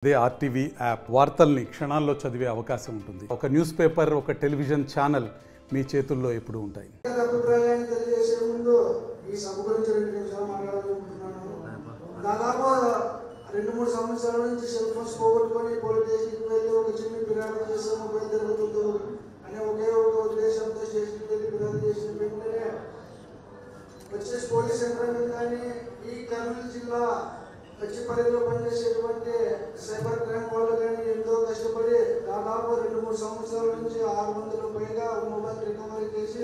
అదే RTV app వార్తల్ని క్షణాల్లో చదివే అవకాశం ఉంటుంది. ఒక న్యూస్ పేపర్, ఒక టెలివిజన్ ఛానల్ మీ చేతుల్లో ఎప్పుడూ ఉంటాయి. అభిప్రాయాన్ని తెలియజేసే ముందు ఈ సభ గురించి 2 నిమిషాలు మాట్లాడాలనుకుంటున్నాను. దాదాపు 2-3 సంవత్సరాల నుంచి సెల్ ఫోన్స్ పోగొట్టుకొని పోలీస్ స్టేషన్కి వెళ్ళి ఒక చిన్న ఫిర్యాదు చేస్తే మొబైల్ జరుగుతుందో అనే ఒకే ఒక ఉద్దేశంతో స్టేషన్కి వెళ్ళి ఫిర్యాదు చేసిన వెంటనే వచ్చేసి పోలీస్ యంత్రాంగం కానీ ఈ కర్నూలు జిల్లా వచ్చి పరిధిలో పనిచేసేటువంటి సైబర్ క్రైమ్ వాళ్ళు కానీ ఎంతో కష్టపడి దాదాపు 2-3 సంవత్సరాల నుంచి 600 పైగా మొబైల్ రికవరీ చేసి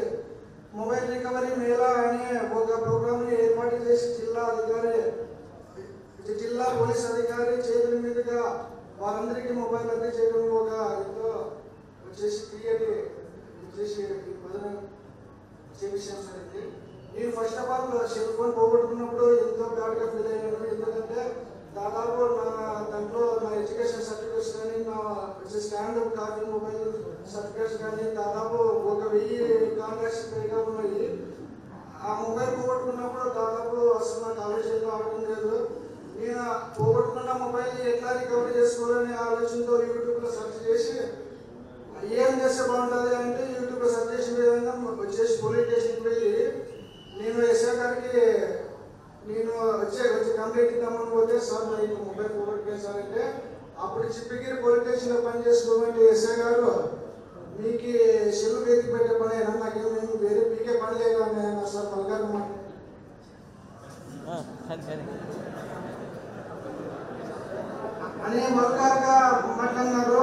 మొబైల్ రికవరీ మేళా అనే ఒక ప్రోగ్రామ్ని ఏర్పాటు చేసి జిల్లా పోలీస్ అధికారి చేతుల మీదుగా వారందరికీ మొబైల్ అందజేయడం ఒక ఎంతో వచ్చేసి క్రియేట్ వచ్చేసి విషయం జరిగింది. నేను first of all cell phone పోగొట్టుకున్నప్పుడు ఎంతో బ్యాడ్గా ఫీల్ అయ్యాను. ఎందుకంటే దాదాపు దాంట్లో నా ఎడ్యుకేషన్ సర్టిఫికేట్స్ కానీ నా స్టాండ్ కాపీ మొబైల్ సర్టిఫికేట్స్ కానీ దాదాపు 1000 కాంటాక్ట్స్ పైగా ఉన్నాయి. ఆ మొబైల్ పోగొట్టుకున్నప్పుడు దాదాపు అసలు నాకు ఆలోచనలో ఆడటం లేదు. నేను పోగొట్టుకున్న మొబైల్ని ఎట్లా రికవరీ చేసుకోవాలనే ఆలోచనతో యూట్యూబ్లో సెర్చ్ చేసి ఏం చేస్తే బాగుంటుంది అంటే యూట్యూబ్లో సెర్చ్ చేసిన విధంగా వచ్చేసి పోలీస్ స్టేషన్కి వెళ్ళి నేను ఎస్ఐ గారికి నేను వచ్చి కంప్లైంట్ ఇద్దామని పోతే సార్ మరి మొబైల్ పోగొట్టుకుని సార్ అంటే అప్పుడు చిప్పగిరి పోలీస్ స్టేషన్లో పనిచేసుకోమంటే ఎస్ఐ గారు మీకు సెల్ వేదిక పెట్టే పని అయినా నాకేం నేను వేరే పీకే పని లేదు అన్న సార్ పలకారు అని మరొకగా మాట్లాడినారు.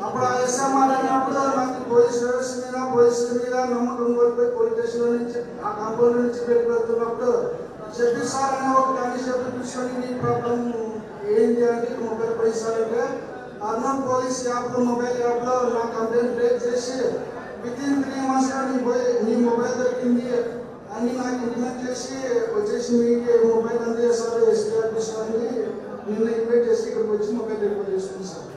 అప్పుడు ఆ ఎస్ఐ మాట్లాడినప్పుడు నాకు పోలీస్ వ్యవస్థ మీద పోలీసుల మీద నమ్మకం కోల్పోయి పోలీస్ స్టేషన్ నుంచి ఆ కాంపౌండ్ నుంచి వెళ్తున్నప్పుడు చెప్పి సార్ అనే ఒక కానిస్టేబుల్ కూర్చొని మీ ప్రాబ్లం ఏంటి అంటే మొబైల్ పోయిస్తారంటే అర్నమ్ పోలీస్ యాప్లో మొబైల్ యాప్లో నా కంప్లైంట్ రేట్ చేసి వితిన్ 3 months నీ మొబైల్ దొరికింది అని నాకు ఇంటిమేట్ చేసి వచ్చేసి మీకు మొబైల్ అందజేస్తారు ఎస్టాబ్లిష్ అని నిన్న ఇన్వైట్ చేసి ఇక్కడికి వచ్చి మొబైల్ రిపోర్ట్ చేసుకుంది సార్.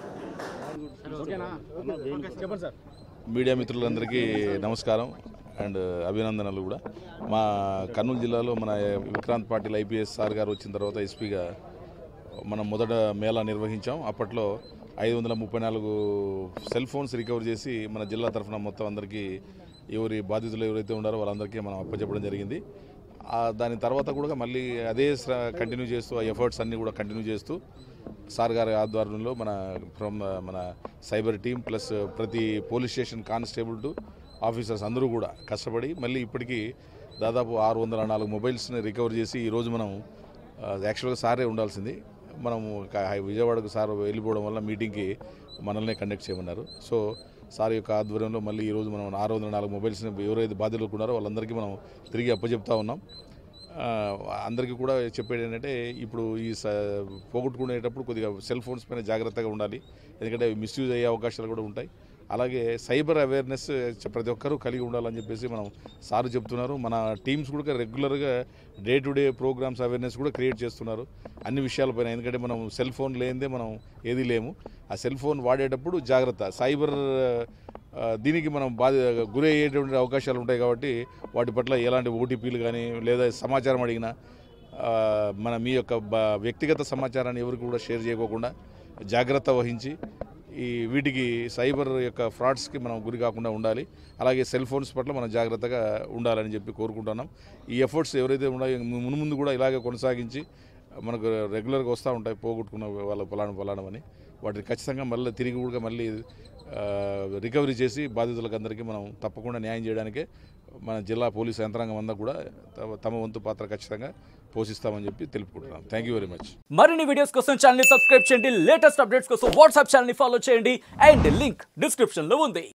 మీడియా మిత్రులందరికీ నమస్కారం అండ్ అభినందనలు కూడా. మా కర్నూలు జిల్లాలో మన విక్రాంత్ పాటిల్ ఐపీఎస్ సార్ గారు వచ్చిన తర్వాత ఎస్పీగా మనం మొదట మేళా నిర్వహించాం. అప్పట్లో 534 సెల్ ఫోన్స్ రికవర్ చేసి మన జిల్లా తరఫున మొత్తం అందరికీ ఎవరి బాధితులు ఎవరైతే ఉన్నారో వాళ్ళందరికీ మనం అప్పచెప్పడం జరిగింది. దాని తర్వాత కూడా మళ్ళీ అదే కంటిన్యూ చేస్తూ ఆ ఎఫర్ట్స్ అన్నీ కూడా కంటిన్యూ చేస్తూ సార్ గారి ఆధ్వర్యంలో మన సైబర్ టీం ప్లస్ ప్రతి police station constable to officers అందరూ కూడా కష్టపడి మళ్ళీ ఇప్పటికీ దాదాపు 604 మొబైల్స్ని రికవర్ చేసి ఈరోజు మనం యాక్చువల్గా సారే ఉండాల్సింది, మనము విజయవాడకు సార్ వెళ్ళిపోవడం వల్ల మీటింగ్కి మనల్నే కండక్ట్ చేయమన్నారు. సో సార్ యొక్క ఆధ్వర్యంలో మళ్ళీ ఈరోజు మనం 604 మొబైల్స్ని ఎవరైతే బాధ్యులు ఉన్నారో వాళ్ళందరికీ మనం తిరిగి అప్పచెప్తా ఉన్నాం. అందరికీ కూడా చెప్పేది ఏంటంటే ఇప్పుడు ఈ పోగొట్టుకునేటప్పుడు కొద్దిగా సెల్ ఫోన్స్ పైన జాగ్రత్తగా ఉండాలి, ఎందుకంటే మిస్యూజ్ అయ్యే అవకాశాలు కూడా ఉంటాయి. అలాగే సైబర్ అవేర్నెస్ ప్రతి ఒక్కరూ కలిగి ఉండాలని చెప్పేసి మనం సారు చెప్తున్నారు. మన టీమ్స్ కూడా రెగ్యులర్గా day to day programmes awareness కూడా క్రియేట్ చేస్తున్నారు అన్ని విషయాలపైన. ఎందుకంటే మనం సెల్ ఫోన్ లేనిదే మనం ఏది లేము. ఆ సెల్ ఫోన్ వాడేటప్పుడు జాగ్రత్త, సైబర్ దీనికి మనం గురి అయ్యేటువంటి అవకాశాలు ఉంటాయి. కాబట్టి వాటి పట్ల ఎలాంటి ఓటీపీలు కానీ లేదా సమాచారం అడిగినా మీ యొక్క వ్యక్తిగత సమాచారాన్ని ఎవరికి కూడా షేర్ చేయకోకుండా జాగ్రత్త వహించి వీటికి సైబర్ యొక్క ఫ్రాడ్స్కి మనం గురి కాకుండా ఉండాలి. అలాగే సెల్ ఫోన్స్ పట్ల మనం జాగ్రత్తగా ఉండాలని చెప్పి కోరుకుంటున్నాం. ఈ ఎఫర్ట్స్ ఎవరైతే ఉన్నాయో ముందు కూడా ఇలాగే కొనసాగించి మనకు రెగ్యులర్గా వస్తూ ఉంటాయి పోగొట్టుకున్న వాళ్ళ పలానమని వాటిని ఖచ్చితంగా మళ్ళీ తిరిగి కూడా మళ్ళీ రికవరీ చేసి బాధితులకు అందరికీ మనం తప్పకుండా న్యాయం చేయడానికే మన జిల్లా పోలీసు యంత్రాంగం అంతా కూడా తమ వంతు పాత్ర ఖచ్చితంగా పోషిస్తామని చెప్పి తెలుపుకుంటున్నాం. Thank you very much. మరిన్ని వీడియోస్ కోసం ఛానల్ ని సబ్స్క్రైబ్ చేయండి, లేటెస్ట్ అప్డేట్స్ కోసం వాట్సాప్ ఛానల్ ని ఫాలో చేయండి అండ్ లింక్ డిస్క్రిప్షన్ లో ఉంది.